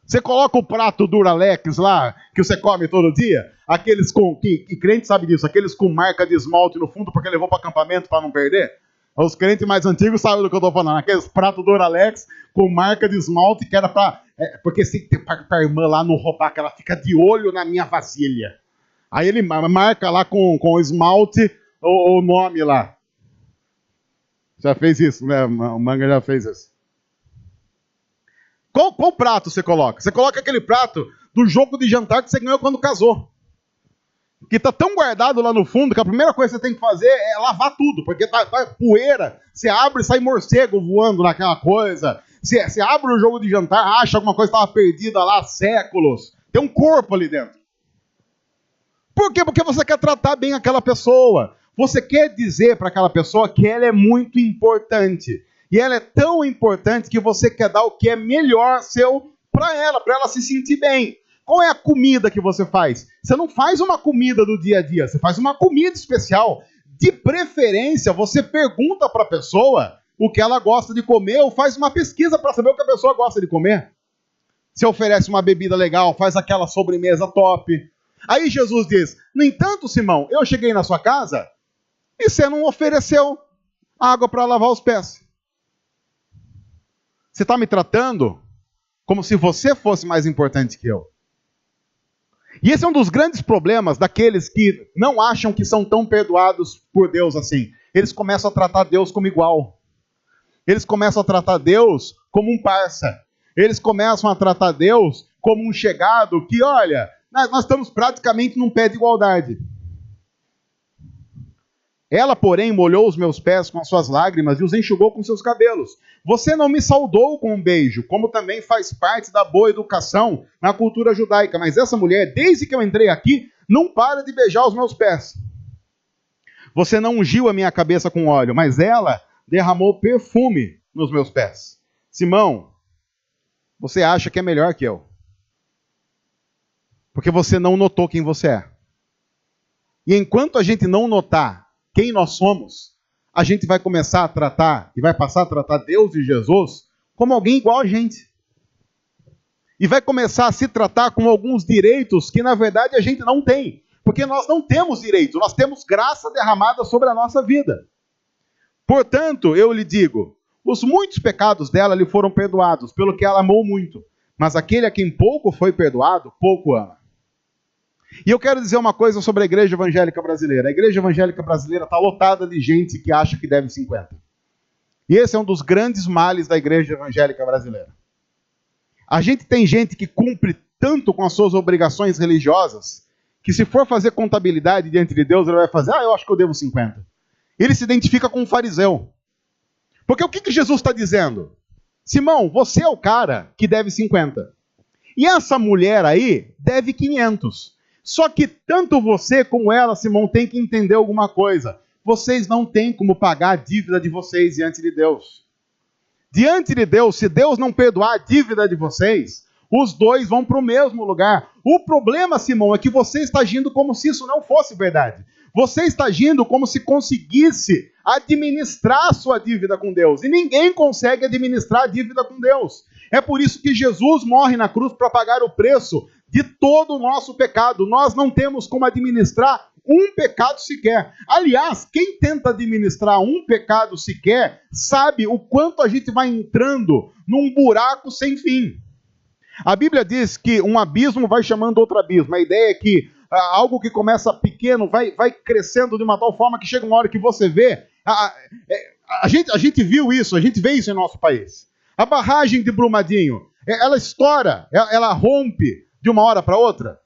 Você coloca o prato Duralex lá, que você come todo dia, aqueles que crente sabe disso, aqueles com marca de esmalte no fundo porque levou para acampamento para não perder? Os crentes mais antigos sabem do que eu estou falando, aqueles pratos Duralex com marca de esmalte que era para... porque se para a irmã lá não roubar, que ela fica de olho na minha vasilha. Aí ele marca lá com esmalte o nome lá. Já fez isso, né? O Manga já fez isso. Qual prato você coloca? Você coloca aquele prato do jogo de jantar que você ganhou quando casou. Que está tão guardado lá no fundo que a primeira coisa que você tem que fazer é lavar tudo, porque tá poeira, você abre e sai morcego voando naquela coisa. Você abre o jogo de jantar, acha alguma coisa que estava perdida lá há séculos. Tem um corpo ali dentro. Por quê? Porque você quer tratar bem aquela pessoa. Você quer dizer para aquela pessoa que ela é muito importante. E ela é tão importante que você quer dar o que é melhor seu para ela se sentir bem. Qual é a comida que você faz? Você não faz uma comida do dia a dia, você faz uma comida especial. De preferência, você pergunta para a pessoa o que ela gosta de comer ou faz uma pesquisa para saber o que a pessoa gosta de comer. Você oferece uma bebida legal, faz aquela sobremesa top. Aí Jesus diz, no entanto, Simão, eu cheguei na sua casa e você não ofereceu água para lavar os pés. Você está me tratando como se você fosse mais importante que eu. E esse é um dos grandes problemas daqueles que não acham que são tão perdoados por Deus assim. Eles começam a tratar Deus como igual. Eles começam a tratar Deus como um parça. Eles começam a tratar Deus como um chegado que, olha, nós estamos praticamente num pé de igualdade. Ela, porém, molhou os meus pés com as suas lágrimas e os enxugou com seus cabelos. Você não me saudou com um beijo, como também faz parte da boa educação na cultura judaica. Mas essa mulher, desde que eu entrei aqui, não para de beijar os meus pés. Você não ungiu a minha cabeça com óleo, mas ela derramou perfume nos meus pés. Simão, você acha que é melhor que eu. Porque você não notou quem você é. E enquanto a gente não notar quem nós somos, a gente vai começar a tratar, e vai passar a tratar Deus e Jesus como alguém igual a gente. E vai começar a se tratar com alguns direitos que, na verdade, a gente não tem. Porque nós não temos direito, nós temos graça derramada sobre a nossa vida. Portanto, eu lhe digo, os muitos pecados dela lhe foram perdoados, pelo que ela amou muito. Mas aquele a quem pouco foi perdoado, pouco ama. E eu quero dizer uma coisa sobre a igreja evangélica brasileira. A igreja evangélica brasileira está lotada de gente que acha que deve 50. E esse é um dos grandes males da igreja evangélica brasileira. A gente tem gente que cumpre tanto com as suas obrigações religiosas, que se for fazer contabilidade diante de Deus, ele vai fazer, eu acho que eu devo 50. Ele se identifica com um fariseu. Porque o que Jesus está dizendo? Simão, você é o cara que deve 50. E essa mulher aí deve 500. Só que tanto você como ela, Simão, tem que entender alguma coisa. Vocês não têm como pagar a dívida de vocês diante de Deus. Diante de Deus, se Deus não perdoar a dívida de vocês, os dois vão para o mesmo lugar. O problema, Simão, é que você está agindo como se isso não fosse verdade. Você está agindo como se conseguisse administrar a sua dívida com Deus. E ninguém consegue administrar a dívida com Deus. É por isso que Jesus morre na cruz para pagar o preço de todo o nosso pecado. Nós não temos como administrar um pecado sequer. Aliás, quem tenta administrar um pecado sequer sabe o quanto a gente vai entrando num buraco sem fim. A Bíblia diz que um abismo vai chamando outro abismo. A ideia é que algo que começa pequeno vai crescendo de uma tal forma que chega uma hora que você vê. A gente viu isso, a gente vê isso em nosso país. A barragem de Brumadinho, ela estoura, ela rompe de uma hora para outra?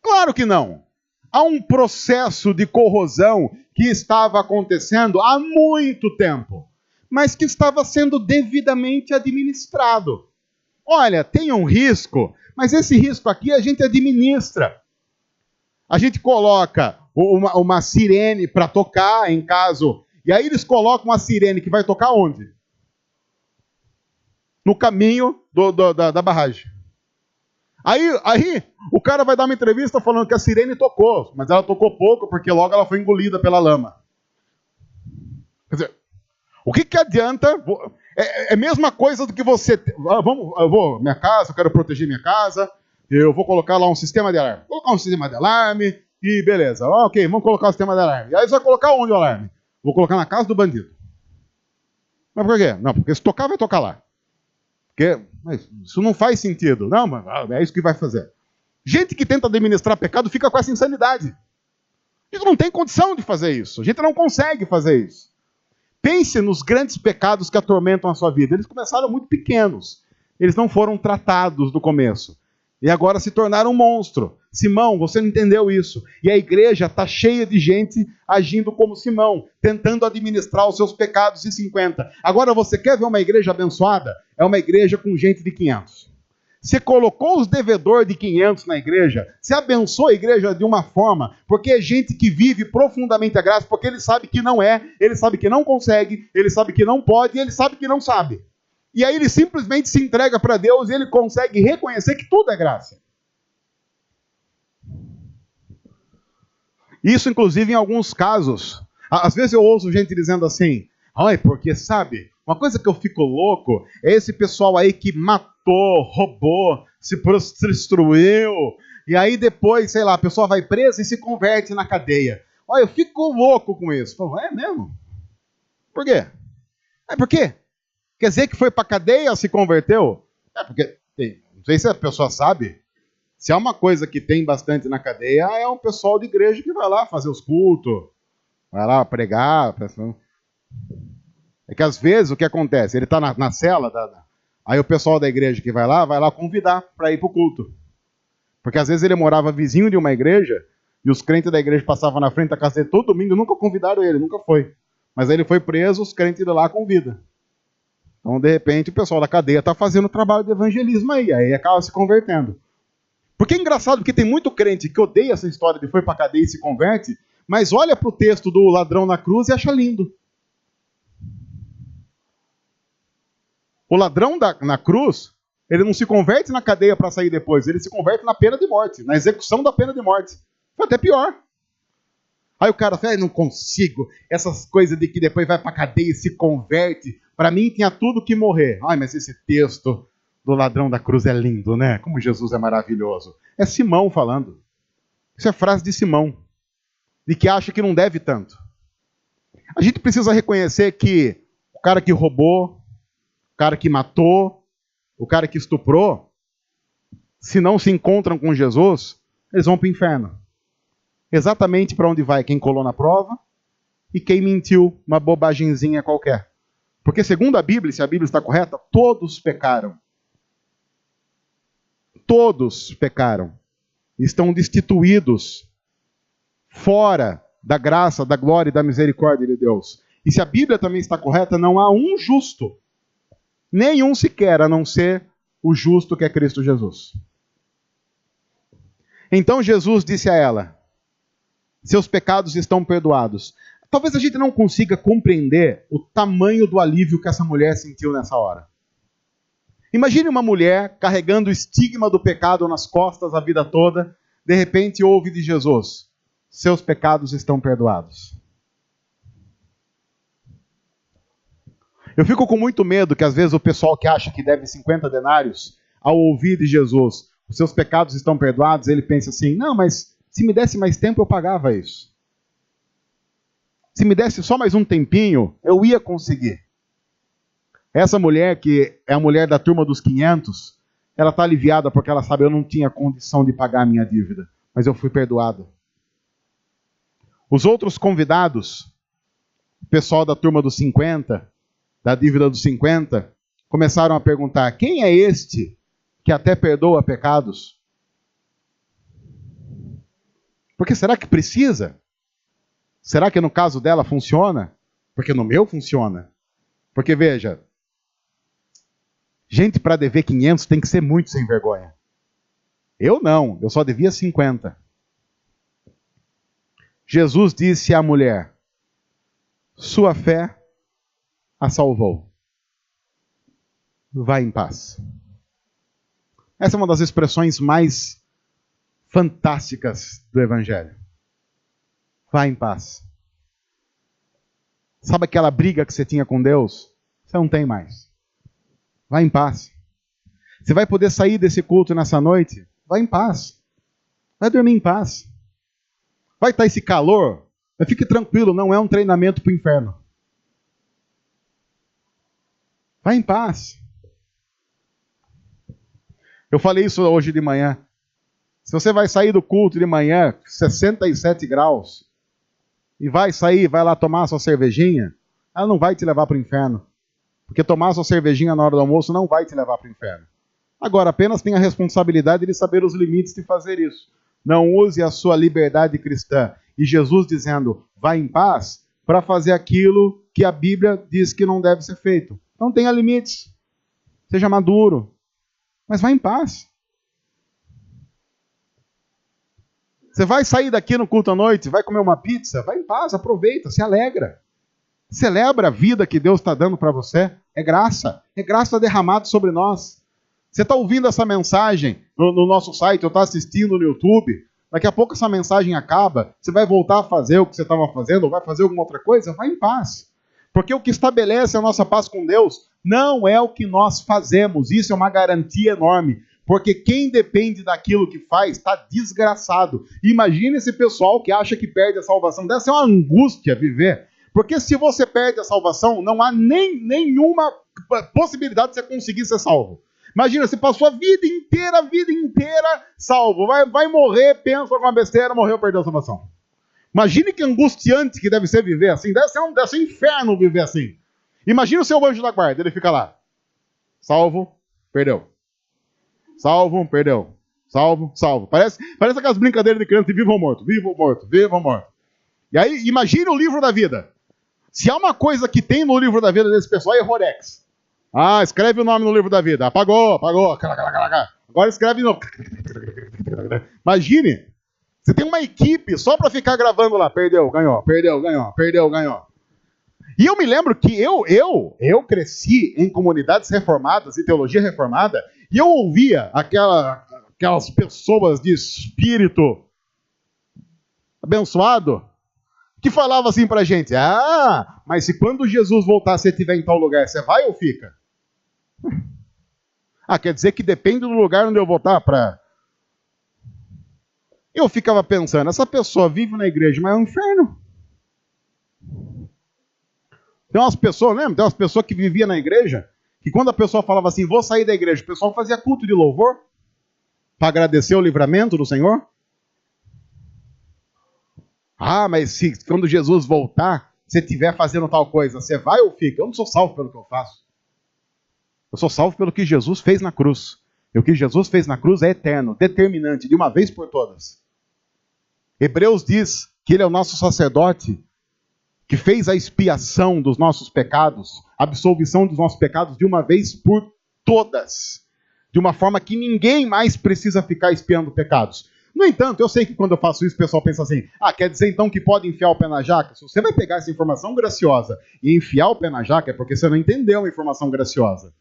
Claro que não. Há um processo de corrosão que estava acontecendo há muito tempo, mas que estava sendo devidamente administrado. Olha, tem um risco, mas esse risco aqui a gente administra. A gente coloca uma sirene para tocar em caso... E aí eles colocam uma sirene que vai tocar onde? No caminho da barragem. Aí o cara vai dar uma entrevista falando que a sirene tocou, mas ela tocou pouco porque logo ela foi engolida pela lama. Quer dizer, o que adianta? É a mesma coisa do que você... eu vou, minha casa, eu quero proteger minha casa, eu vou colocar lá um sistema de alarme. Vou colocar um sistema de alarme e beleza. Ok, vamos colocar o sistema de alarme. E aí você vai colocar onde o alarme? Vou colocar na casa do bandido. Mas por quê? Não, porque se tocar, vai tocar lá. Mas isso não faz sentido. Não, mas é isso que vai fazer. Gente que tenta administrar pecado fica com essa insanidade. A gente não tem condição de fazer isso. A gente não consegue fazer isso. Pense nos grandes pecados que atormentam a sua vida. Eles começaram muito pequenos. Eles não foram tratados no começo. E agora se tornaram um monstro. Simão, você não entendeu isso. E a igreja está cheia de gente agindo como Simão, tentando administrar os seus pecados de 50. Agora você quer ver uma igreja abençoada? É uma igreja com gente de 500. Você colocou os devedores de 500 na igreja, você abençoa a igreja de uma forma, porque é gente que vive profundamente a graça, porque ele sabe que não é, ele sabe que não consegue, ele sabe que não pode, e ele sabe que não sabe. E aí ele simplesmente se entrega para Deus e ele consegue reconhecer que tudo é graça. Isso, inclusive, em alguns casos. Às vezes eu ouço gente dizendo assim, ai, porque sabe, uma coisa que eu fico louco é esse pessoal aí que matou, roubou, se prostituiu, e aí depois, sei lá, a pessoa vai presa e se converte na cadeia. Olha, eu fico louco com isso. Falo, é mesmo? Por quê? Por quê? Quer dizer que foi para cadeia, se converteu? Porque, não sei se a pessoa sabe, se há uma coisa que tem bastante na cadeia, é um pessoal de igreja que vai lá fazer os cultos, vai lá pregar. É que às vezes o que acontece? Ele está na cela, aí o pessoal da igreja que vai lá convidar para ir para o culto. Porque às vezes ele morava vizinho de uma igreja, e os crentes da igreja passavam na frente da casa dele todo domingo, nunca convidaram ele, nunca foi. Mas aí ele foi preso, os crentes de lá convidam. Então, de repente, o pessoal da cadeia está fazendo o trabalho de evangelismo aí acaba se convertendo. Porque é engraçado, porque tem muito crente que odeia essa história de foi para a cadeia e se converte, mas olha para o texto do ladrão na cruz e acha lindo. O ladrão na cruz, ele não se converte na cadeia para sair depois, ele se converte na pena de morte, na execução da pena de morte. Foi até pior. Aí o cara fala, não consigo, essas coisas de que depois vai para a cadeia e se converte. Para mim tinha tudo que morrer. Ai, mas esse texto do ladrão da cruz é lindo, né? Como Jesus é maravilhoso. É Simão falando. Isso é frase de Simão, de que acha que não deve tanto. A gente precisa reconhecer que o cara que roubou, o cara que matou, o cara que estuprou, se não se encontram com Jesus, eles vão para o inferno. Exatamente para onde vai quem colou na prova e quem mentiu uma bobagemzinha qualquer. Porque segundo a Bíblia, se a Bíblia está correta, todos pecaram. Todos pecaram. Estão destituídos fora da graça, da glória e da misericórdia de Deus. E se a Bíblia também está correta, não há um justo. Nenhum sequer, a não ser o justo que é Cristo Jesus. Então Jesus disse a ela, seus pecados estão perdoados. Talvez a gente não consiga compreender o tamanho do alívio que essa mulher sentiu nessa hora. Imagine uma mulher carregando o estigma do pecado nas costas a vida toda, de repente ouve de Jesus, seus pecados estão perdoados. Eu fico com muito medo que às vezes o pessoal que acha que deve 50 denários, ao ouvir de Jesus, os seus pecados estão perdoados, ele pensa assim, não, mas se me desse mais tempo eu pagava isso. Se me desse só mais um tempinho, eu ia conseguir. Essa mulher, que é a mulher da turma dos 500, ela está aliviada porque ela sabe, eu não tinha condição de pagar a minha dívida, mas eu fui perdoado. Os outros convidados, o pessoal da turma dos 50, da dívida dos 50, começaram a perguntar, quem é este que até perdoa pecados? Porque será que precisa? Será que no caso dela funciona? Porque no meu funciona. Porque veja, gente para dever 500 tem que ser muito sem vergonha. Eu não, eu só devia 50. Jesus disse à mulher, sua fé a salvou. Vá em paz. Essa é uma das expressões mais fantásticas do Evangelho. Vá em paz. Sabe aquela briga que você tinha com Deus? Você não tem mais. Vá em paz. Você vai poder sair desse culto nessa noite? Vá em paz. Vai dormir em paz. Vai estar esse calor? Mas fique tranquilo, não é um treinamento para o inferno. Vá em paz. Eu falei isso hoje de manhã. Se você vai sair do culto de manhã, 67 graus, e vai sair, vai lá tomar a sua cervejinha, ela não vai te levar para o inferno. Porque tomar a sua cervejinha na hora do almoço não vai te levar para o inferno. Agora, apenas tenha a responsabilidade de saber os limites de fazer isso. Não use a sua liberdade cristã. E Jesus dizendo, vá em paz, para fazer aquilo que a Bíblia diz que não deve ser feito. Então tenha limites. Seja maduro. Mas vá em paz. Você vai sair daqui no culto à noite, vai comer uma pizza, vai em paz, aproveita, se alegra. Celebra a vida que Deus está dando para você. É graça derramada sobre nós. Você está ouvindo essa mensagem no nosso site, ou está assistindo no YouTube, daqui a pouco essa mensagem acaba, você vai voltar a fazer o que você estava fazendo, ou vai fazer alguma outra coisa, vai em paz. Porque o que estabelece a nossa paz com Deus não é o que nós fazemos, isso é uma garantia enorme. Porque quem depende daquilo que faz está desgraçado. Imagine esse pessoal que acha que perde a salvação. Deve ser uma angústia viver. Porque se você perde a salvação, não há nenhuma possibilidade de você conseguir ser salvo. Imagina, você passou a vida inteira salvo. Vai morrer, pensa alguma besteira, morreu, perdeu a salvação. Imagine que angustiante que deve ser viver assim. Deve ser um inferno viver assim. Imagina o seu anjo da guarda, ele fica lá. Salvo, perdeu. Salvo, perdeu. Salvo, salvo. Parece aquelas brincadeiras de criança de vivo ou morto. Vivo ou morto, vivo ou morto. E aí, imagine o livro da vida. Se há uma coisa que tem no livro da vida desse pessoal, é Rorex. Ah, escreve o nome no livro da vida. Apagou. Agora escreve de novo. Imagine, você tem uma equipe só para ficar gravando lá. Perdeu, ganhou, perdeu, ganhou, perdeu, ganhou. E eu me lembro que eu cresci em comunidades reformadas e teologia reformada, e eu ouvia aquelas pessoas de espírito abençoado que falavam assim pra gente, mas se quando Jesus voltar, você estiver em tal lugar, você vai ou fica? Quer dizer que depende do lugar onde eu voltar para... Eu ficava pensando, essa pessoa vive na igreja, mas é um inferno. Tem umas pessoas, lembra? Tem umas pessoas que viviam na igreja, que quando a pessoa falava assim, vou sair da igreja, o pessoal fazia culto de louvor para agradecer o livramento do Senhor. Mas se quando Jesus voltar, você estiver fazendo tal coisa, você vai ou fica? Eu não sou salvo pelo que eu faço. Eu sou salvo pelo que Jesus fez na cruz. E o que Jesus fez na cruz é eterno, determinante, de uma vez por todas. Hebreus diz que ele é o nosso sacerdote, que fez a expiação dos nossos pecados, a absolvição dos nossos pecados de uma vez por todas. De uma forma que ninguém mais precisa ficar expiando pecados. No entanto, eu sei que quando eu faço isso, o pessoal pensa assim, quer dizer então que pode enfiar o pé na jaca? Se você vai pegar essa informação graciosa e enfiar o pé na jaca, é porque você não entendeu a informação graciosa.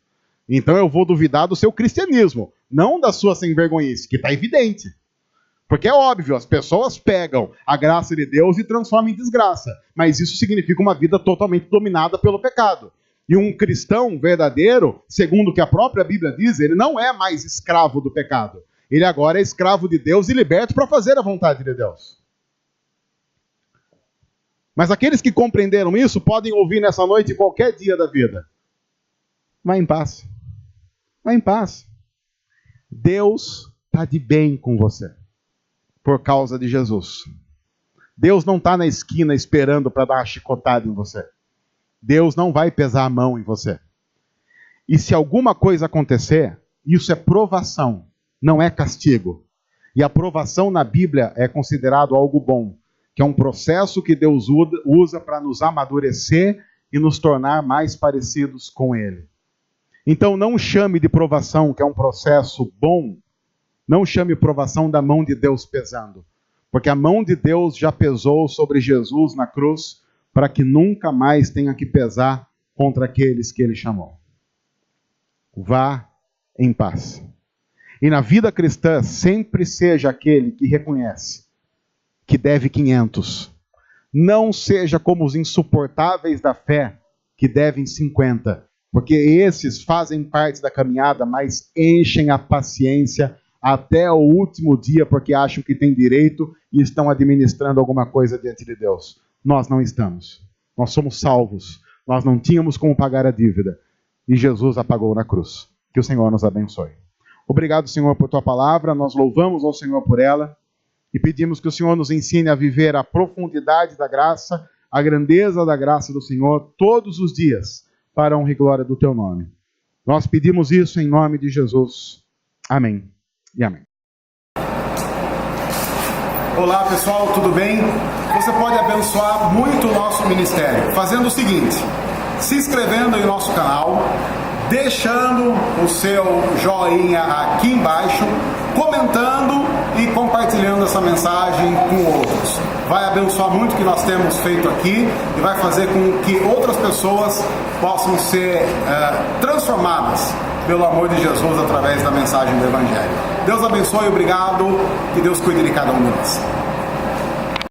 Então eu vou duvidar do seu cristianismo, não da sua sem-vergonhice, que está evidente. Porque é óbvio, as pessoas pegam a graça de Deus e transformam em desgraça. Mas isso significa uma vida totalmente dominada pelo pecado. E um cristão verdadeiro, segundo o que a própria Bíblia diz, ele não é mais escravo do pecado. Ele agora é escravo de Deus e liberto para fazer a vontade de Deus. Mas aqueles que compreenderam isso podem ouvir nessa noite qualquer dia da vida. Vai em paz. Vai em paz. Deus está de bem com você. Por causa de Jesus. Deus não está na esquina esperando para dar uma chicotada em você. Deus não vai pesar a mão em você. E se alguma coisa acontecer, isso é provação, não é castigo. E a provação na Bíblia é considerado algo bom, que é um processo que Deus usa para nos amadurecer e nos tornar mais parecidos com Ele. Então não chame de provação, que é um processo bom, não chame provação da mão de Deus pesando. Porque a mão de Deus já pesou sobre Jesus na cruz para que nunca mais tenha que pesar contra aqueles que Ele chamou. Vá em paz. E na vida cristã, sempre seja aquele que reconhece que deve 500. Não seja como os insuportáveis da fé que devem 50. Porque esses fazem parte da caminhada, mas enchem a paciência até o último dia, porque acham que têm direito e estão administrando alguma coisa diante de Deus. Nós não estamos. Nós somos salvos. Nós não tínhamos como pagar a dívida. E Jesus a pagou na cruz. Que o Senhor nos abençoe. Obrigado, Senhor, por Tua palavra. Nós louvamos ao Senhor por ela. E pedimos que o Senhor nos ensine a viver a profundidade da graça, a grandeza da graça do Senhor, todos os dias, para a honra e glória do Teu nome. Nós pedimos isso em nome de Jesus. Amém e amém. Olá pessoal, tudo bem? Você pode abençoar muito o nosso ministério fazendo o seguinte: se inscrevendo em nosso canal, deixando o seu joinha aqui embaixo, comentando e compartilhando essa mensagem com outros. Vai abençoar muito o que nós temos feito aqui e vai fazer com que outras pessoas possam ser transformadas pelo amor de Jesus através da mensagem do Evangelho. Deus abençoe, obrigado, que Deus cuide de cada um de nós.